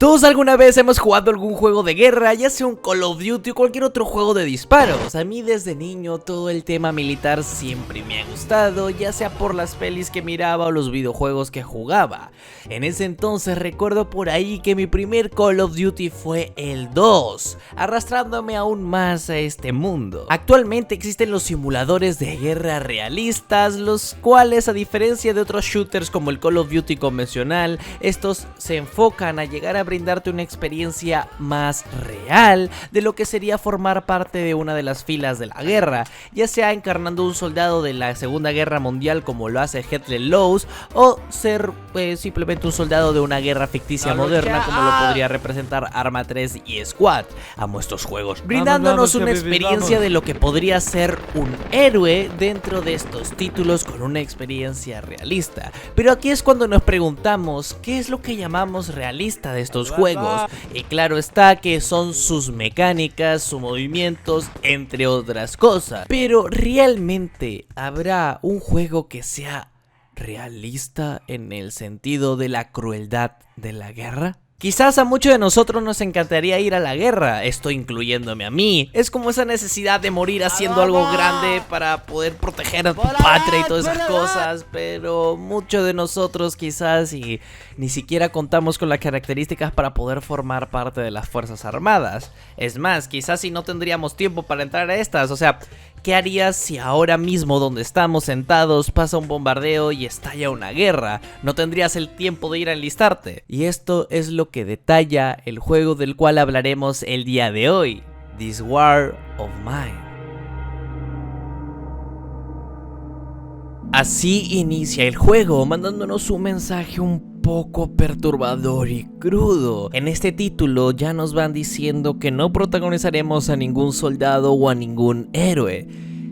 Todos alguna vez hemos jugado algún juego de guerra, ya sea un Call of Duty o cualquier otro juego de disparos. A mí desde niño todo el tema militar siempre me ha gustado, ya sea por las pelis que miraba o los videojuegos que jugaba. En ese entonces recuerdo por ahí que mi primer Call of Duty fue el 2, arrastrándome aún más a este mundo. Actualmente existen los simuladores de guerra realistas, los cuales, a diferencia de otros shooters como el Call of Duty convencional, estos se enfocan a llegar a brindarte una experiencia más real de lo que sería formar parte de una de las filas de la guerra, ya sea encarnando un soldado de la Segunda Guerra Mundial como lo hace Heath Ledger, o ser simplemente un soldado de una guerra ficticia moderna como lo podría representar Arma 3 y Squad. Amo estos juegos, brindándonos una experiencia de lo que podría ser un héroe dentro de estos títulos con una experiencia realista. Pero aquí es cuando nos preguntamos qué es lo que llamamos realista de estos juegos, y claro está que son sus mecánicas, sus movimientos, entre otras cosas. Pero ¿realmente habrá un juego que sea realista en el sentido de la crueldad de la guerra? Quizás a muchos de nosotros nos encantaría ir a la guerra, esto incluyéndome a mí. Es como esa necesidad de morir haciendo algo grande para poder proteger a tu patria y todas esas cosas. Pero muchos de nosotros quizás y ni siquiera contamos con las características para poder formar parte de las Fuerzas Armadas. Es más, quizás si no tendríamos tiempo para entrar a estas, o sea, ¿qué harías si ahora mismo donde estamos sentados pasa un bombardeo y estalla una guerra? No tendrías el tiempo de ir a enlistarte. Y esto es lo que detalla el juego del cual hablaremos el día de hoy, This War of Mine. Así inicia el juego, mandándonos un mensaje un poco perturbador y crudo. En este título ya nos van diciendo que no protagonizaremos a ningún soldado o a ningún héroe,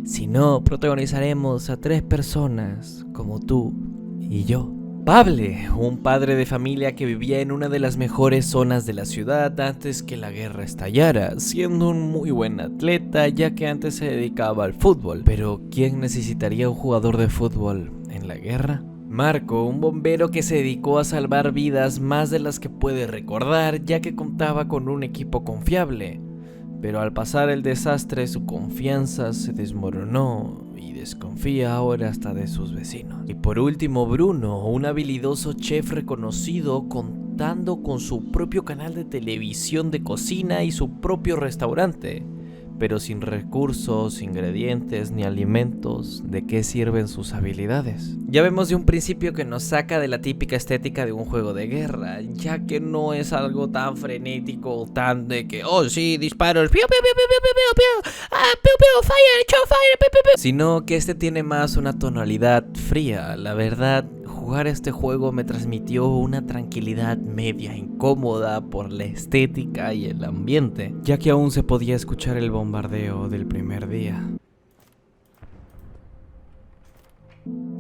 sino protagonizaremos a 3 personas como tú y yo. Pable, un padre de familia que vivía en una de las mejores zonas de la ciudad antes que la guerra estallara, siendo un muy buen atleta ya que antes se dedicaba al fútbol. Pero ¿quién necesitaría un jugador de fútbol en la guerra? Marco, un bombero que se dedicó a salvar vidas más de las que puede recordar ya que contaba con un equipo confiable. Pero al pasar el desastre su confianza se desmoronó y desconfía ahora hasta de sus vecinos. Y por último Bruno, un habilidoso chef reconocido contando con su propio canal de televisión de cocina y su propio restaurante. Pero sin recursos, ingredientes ni alimentos, ¿de qué sirven sus habilidades? Ya vemos de un principio que nos saca de la típica estética de un juego de guerra, ya que no es algo tan frenético, tan de que, oh sí, disparos, piu, piu, piu, piu, piu, piu, piu, piu, piu, fire, show fire, piu, piu, piu. Sino que este tiene más una tonalidad fría. La verdad, jugar este juego me transmitió una tranquilidad media incómoda por la estética y el ambiente, ya que aún se podía escuchar el bombardeo del primer día.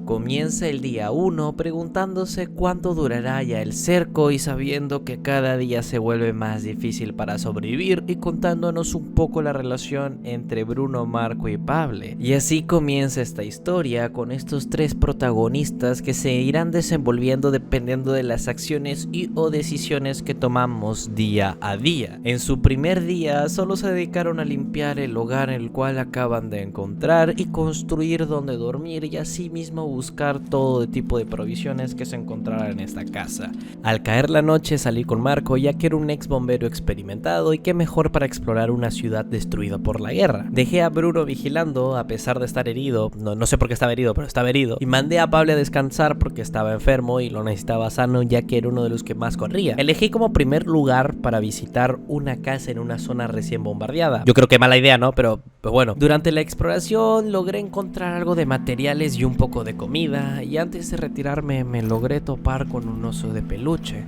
Comienza el día 1 preguntándose cuánto durará ya el cerco y sabiendo que cada día se vuelve más difícil para sobrevivir, y contándonos un poco la relación entre Bruno, Marco y Pable. Y así comienza esta historia con estos 3 protagonistas que se irán desenvolviendo dependiendo de las acciones y o decisiones que tomamos día a día. En su primer día solo se dedicaron a limpiar el hogar en el cual acaban de encontrar y construir donde dormir, y así mismo buscar todo tipo de provisiones que se encontraran en esta casa. Al caer la noche salí con Marco, ya que era un ex bombero experimentado y qué mejor para explorar una ciudad destruida por la guerra. Dejé a Bruno vigilando a pesar de estar herido, no sé por qué estaba herido, pero estaba herido, y mandé a Pable a descansar porque estaba enfermo y lo necesitaba sano, ya que era uno de los que más corría. Elegí como primer lugar para visitar una casa en una zona recién bombardeada. Yo creo que mala idea, ¿no? Pero bueno, durante la exploración logré encontrar algo de materiales y un poco de comida, y antes de retirarme me logré topar con un oso de peluche,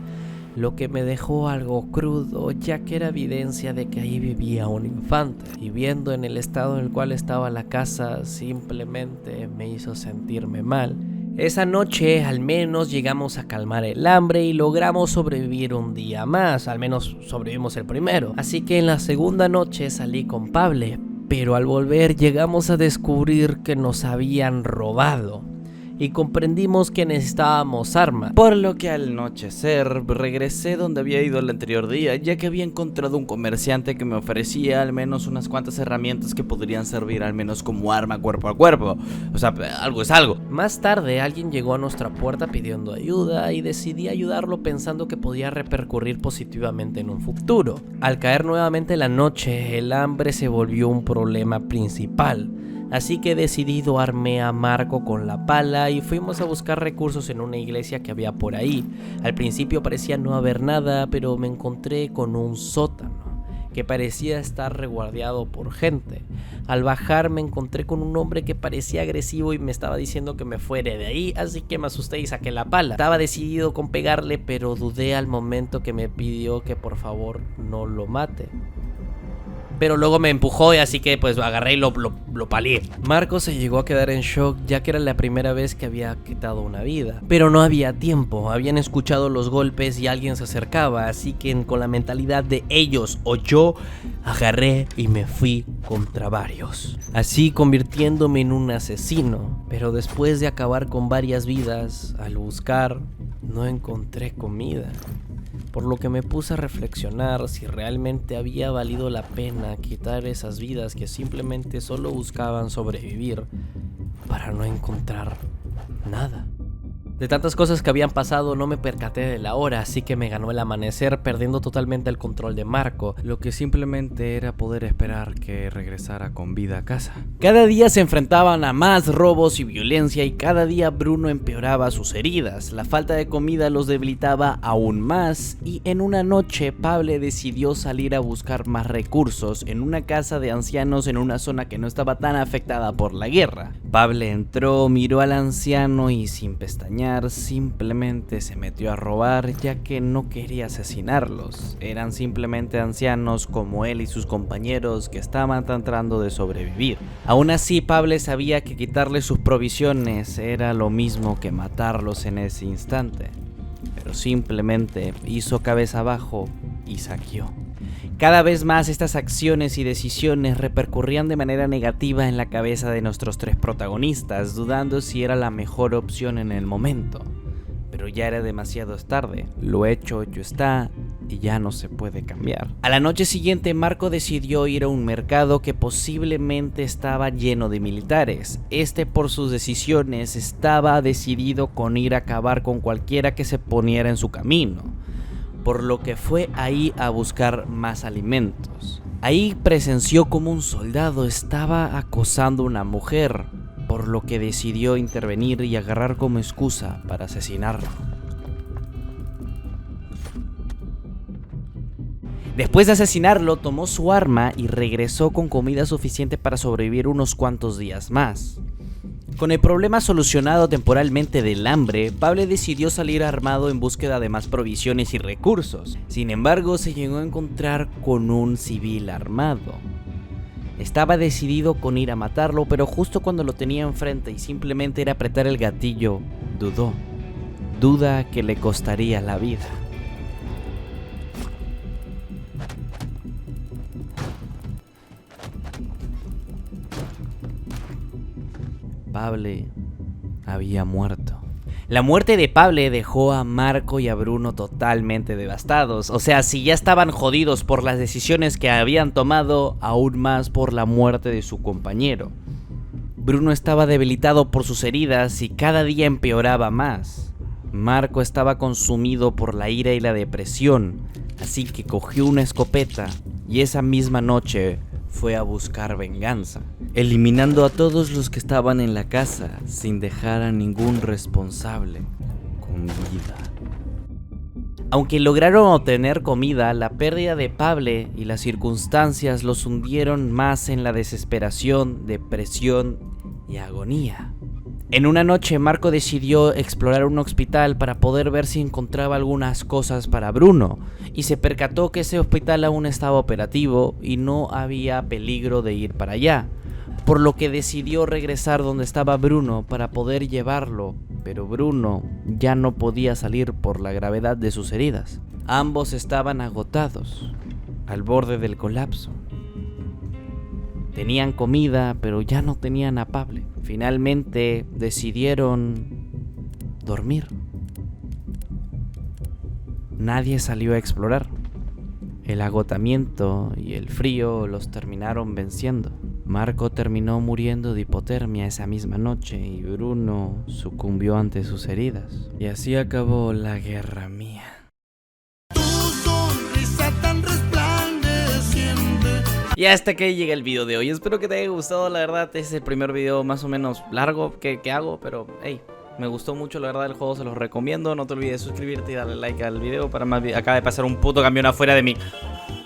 lo que me dejó algo crudo, ya que era evidencia de que ahí vivía un infante, y viendo en el estado en el cual estaba la casa simplemente me hizo sentirme mal. Esa noche al menos llegamos a calmar el hambre y logramos sobrevivir un día más, al menos sobrevivimos el primero, así que en la segunda noche salí con Pable, pero al volver llegamos a descubrir que nos habían robado. y comprendimos que necesitábamos armas, por lo que al anochecer regresé donde había ido el anterior día, ya que había encontrado un comerciante que me ofrecía al menos unas cuantas herramientas que podrían servir al menos como arma cuerpo a cuerpo. O sea, algo es algo. Más tarde alguien llegó a nuestra puerta pidiendo ayuda y decidí ayudarlo pensando que podía repercutir positivamente en un futuro. Al caer nuevamente la noche, el hambre se volvió un problema principal. Así que decidí armé a Marco con la pala y fuimos a buscar recursos en una iglesia que había por ahí. Al principio parecía no haber nada, pero me encontré con un sótano que parecía estar reguardiado por gente. Al bajar me encontré con un hombre que parecía agresivo y me estaba diciendo que me fuera de ahí, así que me asusté y saqué la pala. Estaba decidido con pegarle, pero dudé al momento que me pidió que por favor no lo mate. Pero luego me empujó y así que pues agarré y lo palié. Marco se llegó a quedar en shock ya que era la primera vez que había quitado una vida. Pero no había tiempo, habían escuchado los golpes y alguien se acercaba, así que con la mentalidad de ellos o yo, agarré y me fui contra varios. Así convirtiéndome en un asesino. Pero después de acabar con varias vidas, al buscar, no encontré comida. Por lo que me puse a reflexionar si realmente había valido la pena quitar esas vidas que simplemente solo buscaban sobrevivir para no encontrar nada. De tantas cosas que habían pasado no me percaté de la hora, así que me ganó el amanecer perdiendo totalmente el control de Marco, lo que simplemente era poder esperar que regresara con vida a casa. Cada día se enfrentaban a más robos y violencia y cada día Bruno empeoraba sus heridas, la falta de comida los debilitaba aún más y en una noche Pablo decidió salir a buscar más recursos en una casa de ancianos en una zona que no estaba tan afectada por la guerra. Pablo entró, miró al anciano y sin pestañear simplemente se metió a robar ya que no quería asesinarlos. Eran simplemente ancianos como él y sus compañeros que estaban tratando de sobrevivir. Aún así Pablo sabía que quitarle sus provisiones era lo mismo que matarlos en ese instante. Pero simplemente hizo cabeza abajo y saqueó. Cada vez más estas acciones y decisiones repercutían de manera negativa en la cabeza de nuestros tres protagonistas, dudando si era la mejor opción en el momento. Pero ya era demasiado tarde, lo hecho está y ya no se puede cambiar. A la noche siguiente Marco decidió ir a un mercado que posiblemente estaba lleno de militares. Por sus decisiones estaba decidido con ir a acabar con cualquiera que se poniera en su camino. Por lo que fue ahí a buscar más alimentos. Ahí presenció como un soldado estaba acosando a una mujer, por lo que decidió intervenir y agarrar como excusa para asesinarlo. Después de asesinarlo, tomó su arma y regresó con comida suficiente para sobrevivir unos cuantos días más. Con el problema solucionado temporalmente del hambre, Pablo decidió salir armado en búsqueda de más provisiones y recursos. Sin embargo, se llegó a encontrar con un civil armado. Estaba decidido con ir a matarlo, pero justo cuando lo tenía enfrente y simplemente era apretar el gatillo, dudó. Duda que le costaría la vida. Pablo había muerto. La muerte de Pablo dejó a Marco y a Bruno totalmente devastados. O sea, si ya estaban jodidos por las decisiones que habían tomado, aún más por la muerte de su compañero. Bruno estaba debilitado por sus heridas y cada día empeoraba más. Marco estaba consumido por la ira y la depresión, así que cogió una escopeta y esa misma noche fue a buscar venganza, eliminando a todos los que estaban en la casa sin dejar a ningún responsable con vida. Aunque lograron obtener comida, la pérdida de Pablo y las circunstancias los hundieron más en la desesperación, depresión y agonía. En una noche, Marco decidió explorar un hospital para poder ver si encontraba algunas cosas para Bruno, y se percató que ese hospital aún estaba operativo y no había peligro de ir para allá, por lo que decidió regresar donde estaba Bruno para poder llevarlo, pero Bruno ya no podía salir por la gravedad de sus heridas. Ambos estaban agotados, al borde del colapso. Tenían comida, pero ya no tenían a Pablo. finalmente decidieron dormir. Nadie salió a explorar. El agotamiento y el frío los terminaron venciendo. Marco terminó muriendo de hipotermia esa misma noche y Bruno sucumbió ante sus heridas. Y así acabó la guerra mía. Y hasta aquí llega el video de hoy. Espero que te haya gustado, la verdad. Es el primer video más o menos largo que hago, pero hey, me gustó mucho, la verdad, el juego, se los recomiendo. No te olvides suscribirte y darle like al video para más videos. Acaba de pasar un puto camión afuera de mí.